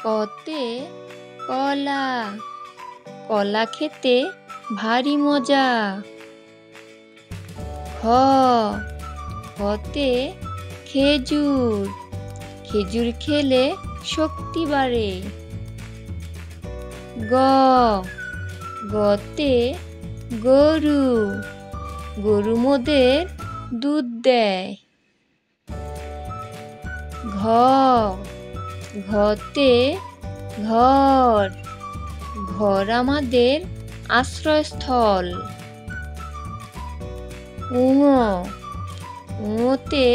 কতে কলা, কলা খেতে ভারী মজা। খ, খতে খেজুর, খেজুর খেলে শক্তি বাড়ে। গ, গতে গরু, গরু মোদের দুধ দেয়। ঘ, ঘতে ঘর, ঘর আমাদের আশ্রয়স্থল। ঙ, ঙতে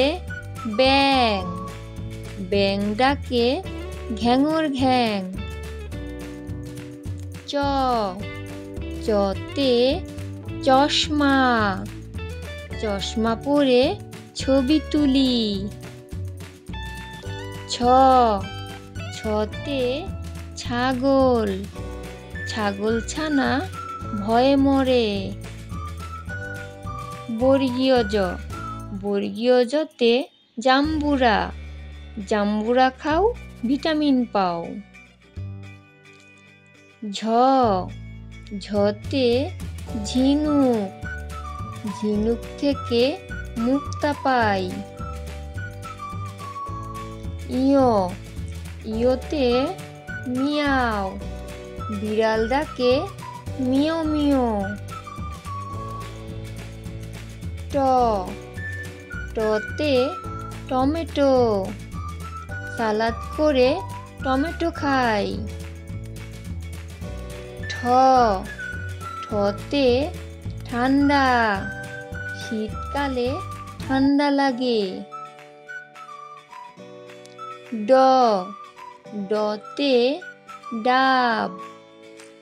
ব্যাঙ, ব্যাঙ ডাকে ঘ্যাঙর ঘ্যাং। চ, চতে চশমা, চশমা পরে ছবি তুলি। ছ, ছতে ছাগল, ছাগল ছানা ভয়ে মরে। বর্গীয় জ, বর্গীয় জতে জাম্বুরা, জাম্বুরা খাও ভিটামিন পাও। ঝ, ঝতে ঝিনুক, ঝিনুক থেকে মুক্তা পাই। ইয়, ইয়তে মিয়াও, বিড়াল ডাকে মিয় মিয়। ট, টতে টমেটো, সালাদ করে টমেটো খাই। ঠ, ঠতে ঠান্ডা, শীতকালে ঠান্ডা লাগে। ড, ডতে ডাব,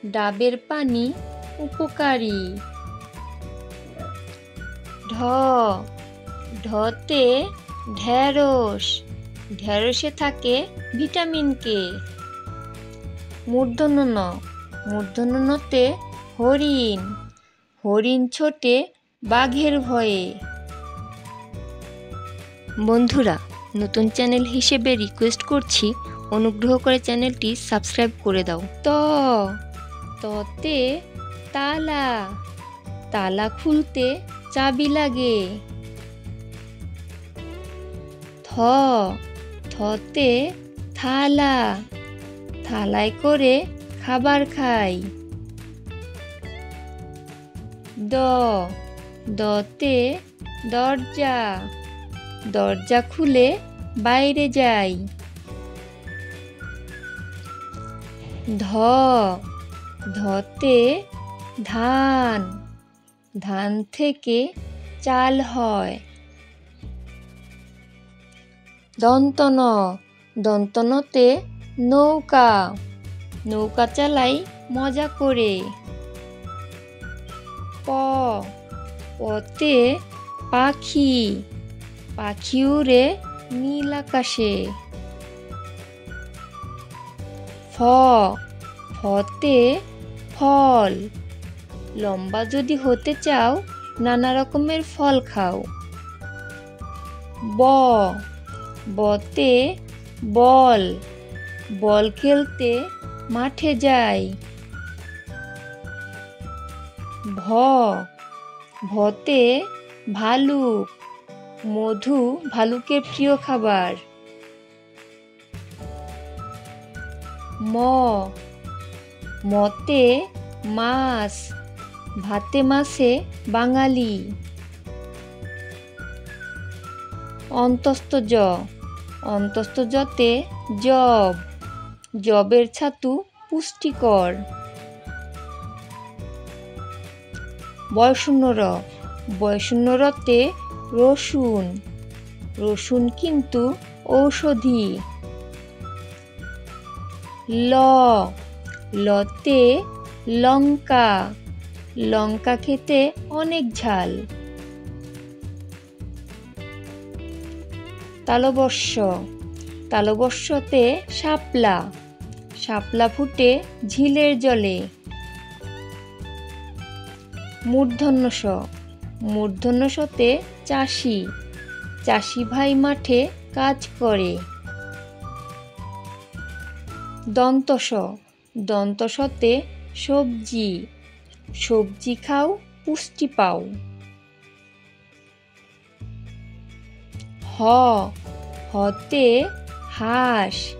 ডাবের পানি উপকারী। ঢ, ঢতে ঢেঁড়স, ঢেঁড়সে থাকে ভিটামিন কে। মূর্ধন্য ণ, মূর্ধন্য ণতে হরিণ, হরিণ ছোটে বাঘের ভয়ে। বন্ধুরা, নতুন চ্যানেল হিসেবে রিকোয়েস্ট করছি অনুগ্রহ করে চ্যানেলটি সাবস্ক্রাইব করে দাও। ত, ততে তালা, তালা খুলতে চাবি লাগে। থ, থতে থালা, থালায় করে খাবার খাই। দ, দতে দরজা, দরজা খুলে বাইরে যাই। ধ, ধতে ধান, ধান থেকে চাল হয়। দন্ত ন, দন্ত নতে নৌকা, নৌকা চালাই মজা করে। প, পতে পাখি, পাখি উড়ে নীল আকাশে। ফ, ফতে ফল, লম্বা যদি হতে চাও নানা রকমের ফল খাও। ব, বতে বল, বল খেলতে মাঠে যাই। ভ, ভতে ভালুক, মধু ভালুকের প্রিয় খাবার। ম, মতে মাছ, ভাতে মাছে বাঙালি। অন্তস্থ জ, অন্তস্থ জতে জব, জবের ছাতু পুষ্টিকর। বয়শূন্য র, বয়শূন্য রতে রসুন, রসুন কিন্তু ঔষধি। ল, লতে লঙ্কা, লঙ্কা খেতে অনেক ঝাল। তালবস্য, তালবস্যতে শাপলা, শাপলা ফুটে ঝিলের জলে। মূর্ধন্য ষ, মূর্ধন্য শতে চাষি, চাষি ভাই মাঠে কাজ করে। দন্ত স, দন্ত সতে সবজি, সবজি খাও পুষ্টি পাও। হ, হতে হাঁস,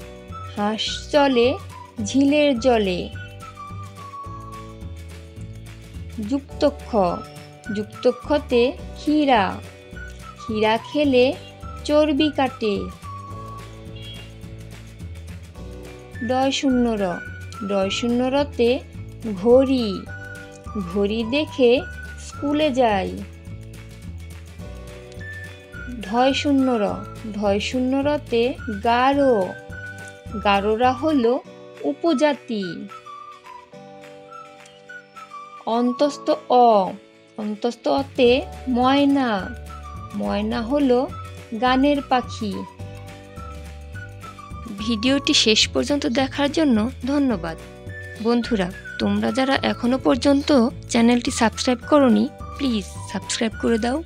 হাঁস চলে ঝিলের জলে। যুক্ত খ, যুক্ত খতে ক্ষীরা, ক্ষীরা খেলে চর্বি কাটে। ডয় শূন্য র, ডয় শূন্য রতে ঘড়ি, ঘড়ি দেখে স্কুলে যাই। ঢয় শূন্য র, ঢয় শূন্য রতে গারো, গারোরা হলো উপজাতি। অন্তস্থ অ, অন্তস্থ অতে ময়না, ময়না হলো গানের পাখি। ভিডিওটি শেষ পর্যন্ত দেখার জন্য ধন্যবাদ। বন্ধুরা, তোমরা যারা এখনো পর্যন্ত চ্যানেলটি সাবস্ক্রাইব করোনি, প্লিজ সাবস্ক্রাইব করে দাও।